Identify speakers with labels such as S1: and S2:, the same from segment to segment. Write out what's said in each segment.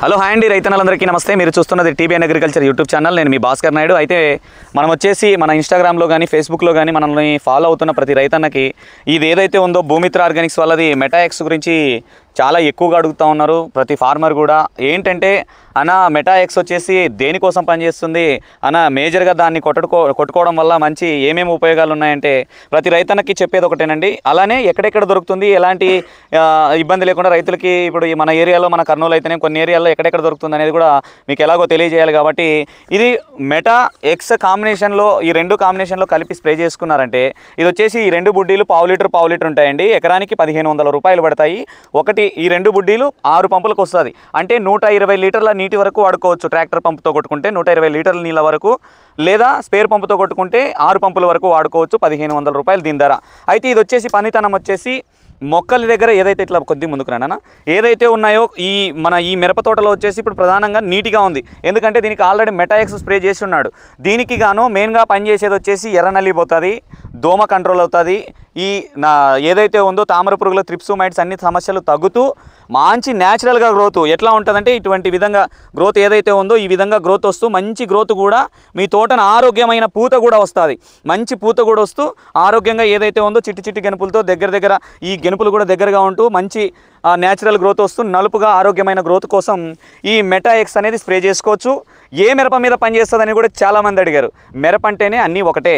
S1: Hello hi అండి రైతన్నలందరికీ నమస్తే. మీరు చూస్తున్నది టీబీఎన్ అగ్రికల్చర్ యూట్యూబ్ ఛానల్. నేను మీ భాస్కర్ నాయుడు. అయితే మనం వచ్చేసి మన ఇన్స్టాగ్రామ్లో కానీ ఫేస్బుక్లో కానీ మనల్ని ఫాలో అవుతున్న ప్రతి రైతన్నకి ఇది ఏదైతే ఉందో భూమిత్ర ఆర్గానిక్స్ వాళ్ళది మెటాఎక్స్ గురించి చాలా ఎక్కువగా అడుగుతూ ఉన్నారు ప్రతి ఫార్మర్ కూడా. ఏంటంటే అన్న మెటాఎక్స్ వచ్చేసి దేనికోసం పనిచేస్తుంది అన్న, మేజర్గా దాన్ని కొట్టుకోవడం వల్ల మంచి ఏమేమి ఉపయోగాలు ఉన్నాయంటే ప్రతి రైతన్నకి చెప్పేది ఒకటేనండి. అలానే ఎక్కడెక్కడ దొరుకుతుంది, ఎలాంటి ఇబ్బంది లేకుండా రైతులకి ఇప్పుడు మన ఏరియాలో మన కర్నూలు అయితేనే కొన్ని ఏరియాల్లో ఎక్కడెక్కడ దొరుకుతుంది అనేది కూడా మీకు ఎలాగో తెలియజేయాలి. కాబట్టి ఇది మెటా ఎక్స్ కాంబినేషన్లో ఈ రెండు కాంబినేషన్లో కలిపి స్ప్రే చేసుకున్నారంటే ఇది వచ్చేసి ఈ రెండు బుడ్డీలు పావు లీటర్ ఉంటాయండి. ఎకరానికి 1500 రూపాయలు పడతాయి. ఈ రెండు బుడ్డీలు 6 పంపులకు వస్తుంది. అంటే 120 లీటర్ల నీటి వరకు వాడుకోవచ్చు. ట్రాక్టర్ పంపుతో కొట్టుకుంటే 120 లీటర్ల నీళ్ళ వరకు, లేదా స్పేర్ పంపుతో కొట్టుకుంటే 6 పంపుల వరకు వాడుకోవచ్చు. 1500 రూపాయలు దీని ధర. అయితే ఇది వచ్చేసి పనితనం వచ్చేసి మొక్కల దగ్గర ఏదైతే ఇట్లా కొద్ది ముందుకు రానా ఏదైతే ఉన్నాయో ఈ మిరప తోటలో వచ్చేసి ఇప్పుడు ప్రధానంగా నీట్గా ఉంది. ఎందుకంటే దీనికి ఆల్రెడీ మెటాఎక్స్ స్ప్రే చేసి ఉన్నాడు. దీనికి గాను మెయిన్గా పనిచేసేది వచ్చేసి ఎర్రనల్లి పోతుంది, దోమ కంట్రోల్ అవుతుంది, ఏదైతే ఉందో తామర పురుగుల త్రిప్స్ మైట్స్ అన్ని సమస్యలు తగ్గుతూ మంచి న్యాచురల్గా గ్రోత్ ఎట్లా ఉంటుందంటే ఇటువంటి విధంగా గ్రోత్ ఏదైతే ఉందో ఈ విధంగా గ్రోత్ వస్తూ మంచి గ్రోత్ కూడా మీ తోటన ఆరోగ్యమైన పూత కూడా వస్తుంది. మంచి పూత కూడా వస్తూ ఆరోగ్యంగా ఏదైతే ఉందో చిట్టి గెనుపులతో దగ్గర ఈ గెనుపులు కూడా దగ్గరగా ఉంటూ మంచి న్యాచురల్ గ్రోత్ వస్తూ నలుపుగా ఆరోగ్యమైన గ్రోత్ కోసం ఈ మెటాఎక్స్ అనేది స్ప్రే చేసుకోవచ్చు. ఏ మిరప మీద పనిచేస్తుందని కూడా చాలామంది అడిగారు. మిరప అంటేనే అన్నీ ఒకటే,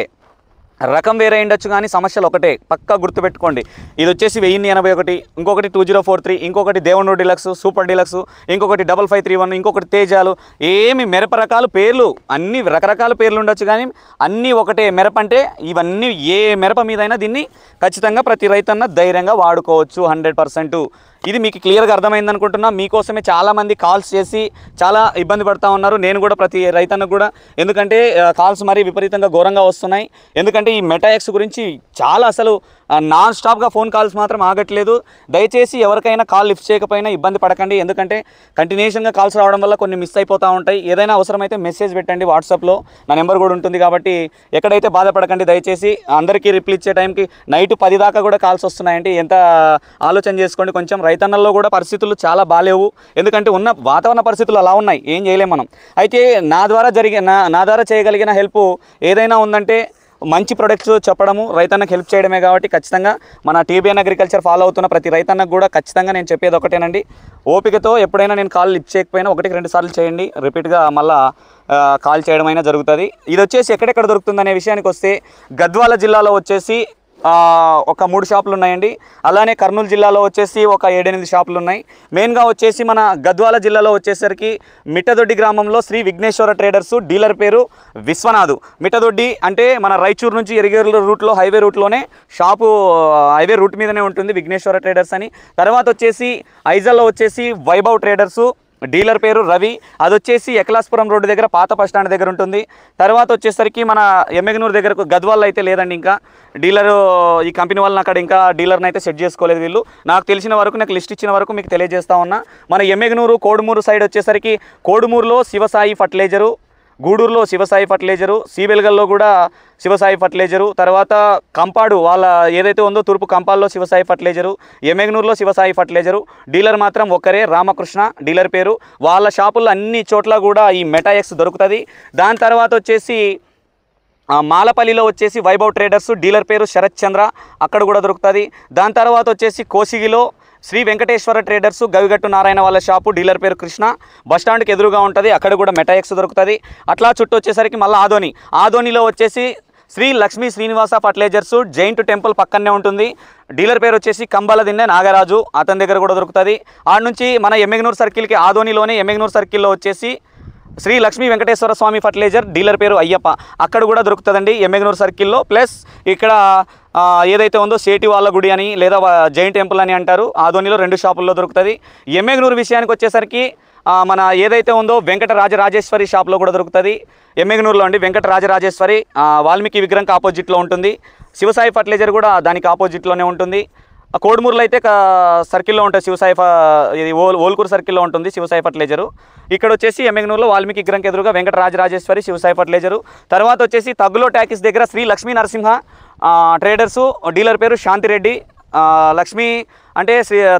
S1: రకం వేరే ఉండొచ్చు కానీ సమస్యలు ఒకటే, పక్కా గుర్తుపెట్టుకోండి. ఇది వచ్చేసి 1081, ఇంకొకటి 2043, ఇంకొకటి దేవుడు డిలక్స్, సూపర్ డిలక్స్, ఇంకొకటి 5531, ఇంకొకటి తేజాలు. ఏమి మిరప రకాలు పేర్లు అన్ని రకరకాల పేర్లు ఉండొచ్చు కానీ అన్నీ ఒకటే. మిరప అంటే ఇవన్నీ ఏ మిరప మీదైనా దీన్ని ఖచ్చితంగా ప్రతి రైతన్న ధైర్యంగా వాడుకోవచ్చు 100%. ఇది మీకు క్లియర్గా అర్థమైంది అనుకుంటున్నా. మీకోసమే చాలామంది కాల్స్ చేసి చాలా ఇబ్బంది పడుతూ ఉన్నారు. నేను కూడా ప్రతి రైతన్నకు కూడా, ఎందుకంటే కాల్స్ మరీ విపరీతంగా ఘోరంగా వస్తున్నాయి. ఎందుకంటే ఈ మెటాఎక్స్ గురించి చాలా అసలు నాన్ స్టాప్గా ఫోన్ కాల్స్ మాత్రం ఆగట్లేదు. దయచేసి ఎవరికైనా కాల్ లిఫ్ట్ చేయకపోయినా ఇబ్బంది పడకండి. ఎందుకంటే కంటిన్యూషన్గా కాల్స్ రావడం వల్ల కొన్ని మిస్ అయిపోతూ ఉంటాయి. ఏదైనా అవసరమైతే మెసేజ్ పెట్టండి, వాట్సాప్లో నా నెంబర్ కూడా ఉంటుంది. కాబట్టి ఎక్కడైతే బాధపడకండి. దయచేసి అందరికీ రిప్లై ఇచ్చే టైంకి నైట్ 10 దాకా కూడా కాల్స్ వస్తున్నాయంటే ఎంత ఆలోచన చేసుకోండి. కొంచెం రైతన్నల్లో కూడా పరిస్థితులు చాలా బాలేవు. ఎందుకంటే ఉన్న వాతావరణ పరిస్థితులు అలా ఉన్నాయి, ఏం చేయలేము మనం. అయితే నా ద్వారా చేయగలిగిన హెల్ప్ ఏదైనా ఉందంటే మంచి ప్రొడక్ట్స్ చెప్పడము, రైతన్నకు హెల్ప్ చేయడమే. కాబట్టి ఖచ్చితంగా మన టీబీఎన్ అగ్రికల్చర్ ఫాలో అవుతున్న ప్రతి రైతన్నకు కూడా ఖచ్చితంగా నేను చెప్పేది ఒకటేనండి. ఓపికతో ఎప్పుడైనా నేను కాల్ లిఫ్ట్ చేయకపోయినా 1-2 సార్లు చేయండి. రిపీట్గా మళ్ళీ కాల్ చేయడం అయినా జరుగుతుంది. ఇది వచ్చేసి ఎక్కడెక్కడ దొరుకుతుందనే విషయానికి వస్తే గద్వాల జిల్లాలో వచ్చేసి ఒక 3 షాపులు ఉన్నాయండి. అలానే కర్నూలు జిల్లాలో వచ్చేసి ఒక 7-8 షాపులు ఉన్నాయి. మెయిన్గా వచ్చేసి మన గద్వాల జిల్లాలో వచ్చేసరికి మిట్టదొడ్డి గ్రామంలో శ్రీ విఘ్నేశ్వర ట్రేడర్సు, డీలర్ పేరు విశ్వనాథ్. మిట్టదొడ్డి అంటే మన రాయచూరు నుంచి ఎరిగేరు రూట్లో హైవే రూట్లోనే షాపు, హైవే రూట్ మీదనే ఉంటుంది విఘ్నేశ్వర ట్రేడర్స్ అని. తర్వాత వచ్చేసి ఐజల్లో వచ్చేసి వైభవ్ ట్రేడర్సు, డీలర్ పేరు రవి. అది వచ్చేసి ఎకలాస్పురం రోడ్డు దగ్గర పాత బస్ స్టాండ్ దగ్గర ఉంటుంది. తర్వాత వచ్చేసరికి మన ఎమ్మెగనూరు దగ్గరకు గద్వాల్లో అయితే లేదండి. ఇంకా డీలరు ఈ కంపెనీ వాళ్ళని అక్కడ ఇంకా డీలర్ని అయితే సెట్ చేసుకోలేదు వీళ్ళు. నాకు తెలిసిన వరకు, నాకు లిస్ట్ ఇచ్చిన వరకు మీకు తెలియజేస్తా ఉన్నా. మన ఎమ్మెగనూరు కోడుమూరు సైడ్ వచ్చేసరికి కోడుమూరులో శివసాయి ఫర్టిలైజరు, గూడూరులో శివసాయి ఫర్టిలైజరు, సీబెల్గల్లో కూడా శివసాయి ఫర్టిలైజరు, తర్వాత కంపాడు వాళ్ళ ఏదైతే ఉందో తూర్పు కంపాల్లో శివసాయి ఫర్టిలైజరు, ఎమ్మెగనూరులో శివసాయి ఫర్టిలైజరు. డీలర్ మాత్రం ఒక్కరే, రామకృష్ణ డీలర్ పేరు. వాళ్ళ షాపుల్లో అన్ని చోట్ల కూడా ఈ మెటాఎక్స్ దొరుకుతుంది. దాని తర్వాత వచ్చేసి మాలపల్లిలో వచ్చేసి వైభవ్ ట్రేడర్స్, డీలర్ పేరు శరత్ చంద్ర, అక్కడ కూడా దొరుకుతుంది. దాని తర్వాత వచ్చేసి కోసిగిలో శ్రీ వెంకటేశ్వర ట్రేడర్సు, గవిగట్టు నారాయణ వాళ్ళ షాపు, డీలర్ పేరు కృష్ణ, బస్టాండ్కి ఎదురుగా ఉంటుంది, అక్కడ కూడా మెటాఎక్స్ దొరుకుతుంది. అట్లా చుట్టూ వచ్చేసరికి మళ్ళీ ఆదోనిలో వచ్చేసి Shri Lakshmi Srinivasa fertilisers, giant temple పక్కనే ఉంటుంది. డీలర్ పేరు వచ్చేసి కంబాల దిన్నె నాగరాజు, అతని దగ్గర కూడా దొరుకుతుంది. ఆడ నుంచి మన ఎమ్మెగనూరు సర్కిల్కి ఆదోనిలోనే ఎమ్మెగనూరు సర్కిల్లో వచ్చేసి శ్రీ లక్ష్మీ వెంకటేశ్వర స్వామి ఫర్టిలైజర్, డీలర్ పేరు అయ్యప్ప, అక్కడ కూడా దొరుకుతుందండి ఎమ్మెగనూరు సర్కిల్లో. ప్లస్ ఇక్కడ ఏదైతే ఉందో సేటి వాళ్ళ గుడి అని లేదా జైంట్ టెంపుల్ అని అంటారు, ఆదోనిలో 2 షాపుల్లో దొరుకుతుంది. ఎమ్మెగనూరు విషయానికి వచ్చేసరికి మన ఏదైతే ఉందో వెంకటరాజరాజేశ్వరి షాప్లో కూడా దొరుకుతుంది. ఎమ్మెగనూరులో అండి వెంకటరాజరాజేశ్వరి వాల్మీకి విగ్రహంకి ఆపోజిట్లో ఉంటుంది. శివసాయి ఫర్టిలైజర్ కూడా దానికి ఆపోజిట్లోనే ఉంటుంది. కోడుమూరులో అయితే సర్కిల్లో ఉంటుంది శివసాయి, ఇది ఓల్కూరు సర్కిల్లో ఉంటుంది శివసాయి ఫర్టిలైజరు. ఇక్కడ వచ్చేసి ఎమ్మెగనూరులో వాల్మీకి విగ్రహంకి ఎదురుగా వెంకటరాజరాజేశ్వరి శివసాయి ఫర్టిలైజరు. తర్వాత వచ్చేసి తగ్గులో టాకీస్ దగ్గర శ్రీ లక్ష్మీ నరసింహ ట్రేడర్సు, డీలర్ పేరు శాంతిరెడ్డి, లక్ష్మీ అంటే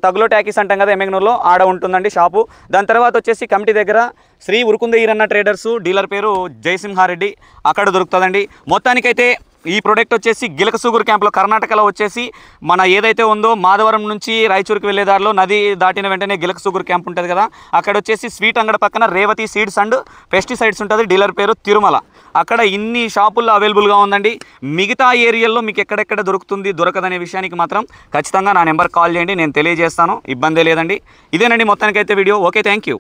S1: తగులో ట్యాకీస్ అంటాం కదా ఎమ్మెగ్నూరులో, ఆడ ఉంటుందండి షాపు. దాని తర్వాత వచ్చేసి కమిటీ దగ్గర శ్రీ ఉరుకుంద ఈరన్న ట్రేడర్స్, డీలర్ పేరు జయసింహారెడ్డి, అక్కడ దొరుకుతుందండి. మొత్తానికైతే ఈ ప్రోడక్ట్ వచ్చేసి గిలకసూగురు క్యాంప్లో కర్ణాటకలో వచ్చేసి మన ఏదైతే ఉందో మాధవరం నుంచి రాయచూరుకి వెళ్ళే దారిలో నది దాటిన వెంటనే గిలకసూగురు క్యాంప్ ఉంటుంది కదా, అక్కడ వచ్చేసి స్వీట్ అంగడి పక్కన రేవతి సీడ్స్ అండ్ పెస్టిసైడ్స్ ఉంటుంది, డీలర్ పేరు తిరుమల. అక్కడ ఇన్ని షాపుల్లో అవైలబుల్గా ఉందండి. మిగతా ఏరియాల్లో మీకు ఎక్కడెక్కడ దొరుకుతుంది దొరకదనే విషయానికి మాత్రం ఖచ్చితంగా నా నెంబర్ కాల్ చేయండి, నేను తెలియజేస్తాను, ఇబ్బందే లేదండి. ఇదేనండి మొత్తానికైతే వీడియో. Okay, thank you.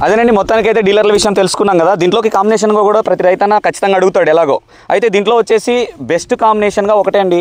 S1: అదేనండి మొత్తానికైతే డీలర్ల విషయం తెలుసుకున్నాం కదా. దీంట్లోకి కాంబినేషన్గా కూడా ప్రతి రైతన్న ఖచ్చితంగా అడుగుతాడు ఎలాగో. అయితే దీంట్లో వచ్చేసి బెస్ట్ కాంబినేషన్గా ఒకటే అండి,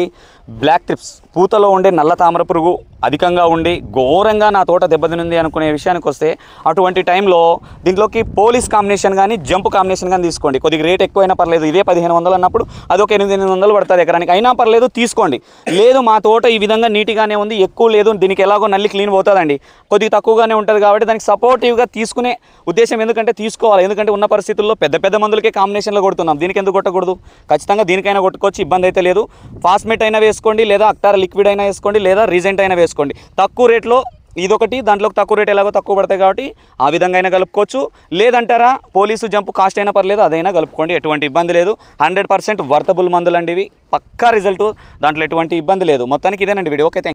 S1: బ్లాక్ ట్రిప్స్, పూతలో ఉండే నల్ల తామర పురుగు అధికంగా ఉండి ఘోరంగా నా తోట దెబ్బతినింది అనుకునే విషయానికి వస్తే అటువంటి టైంలో దీంట్లోకి పోలీస్ కాంబినేషన్ కానీ జంప్ కాంబినేషన్ కానీ తీసుకోండి. కొద్దిగా రేట్ ఎక్కువైనా పర్లేదు, ఇదే 1500 అన్నప్పుడు అదొక 800 పడుతుంది ఎకరానికి, అయినా పర్లేదు తీసుకోండి. లేదు మా తోట ఈ విధంగా నీట్గానే ఉంది, ఎక్కువ లేదు, దీనికి ఎలాగో నల్లి క్లీన్ పోతుందండి, కొద్దిగా తక్కువగానే ఉంటుంది కాబట్టి దానికి సపోర్టివ్గా తీసుకునే ఉద్దేశం. ఎందుకంటే తీసుకోవాలి, ఎందుకంటే ఉన్న పరిస్థితుల్లో పెద్ద పెద్ద మందులకే కాంబినేషన్లో కొడుతున్నాం, దీనికి ఎందుకు కొట్టకూడదు? ఖచ్చితంగా దీనికైనా కొట్టుకోవచ్చు, ఇబ్బంది అయితే లేదు. ఫాస్మేట్ అయినా వేసుకోండి, లేదా అక్టార్ లిక్విడ్ అయినా వేసుకోండి, లేదా రీజెంట్ అయినా వేసుకోండి. తక్కువ రేట్లో ఇదొకటి, దాంట్లో తక్కువ రేట్ ఎలాగో తక్కువ పడతాయి కాబట్టి ఆ విధంగా అయినా కలుపుకోవచ్చు. లేదంటారా పోలీసు జంప్ కాస్ట్ అయినా పర్లేదు, అదైనా కలుపుకోండి, ఎటువంటి ఇబ్బంది లేదు. 100% వర్తబుల్ మందులు అండి ఇవి, పక్కా రిజల్ట్, దాంట్లో ఎటువంటి ఇబ్బంది లేదు. మొత్తానికి ఇదేనండి వీడియో. Okay, thank you.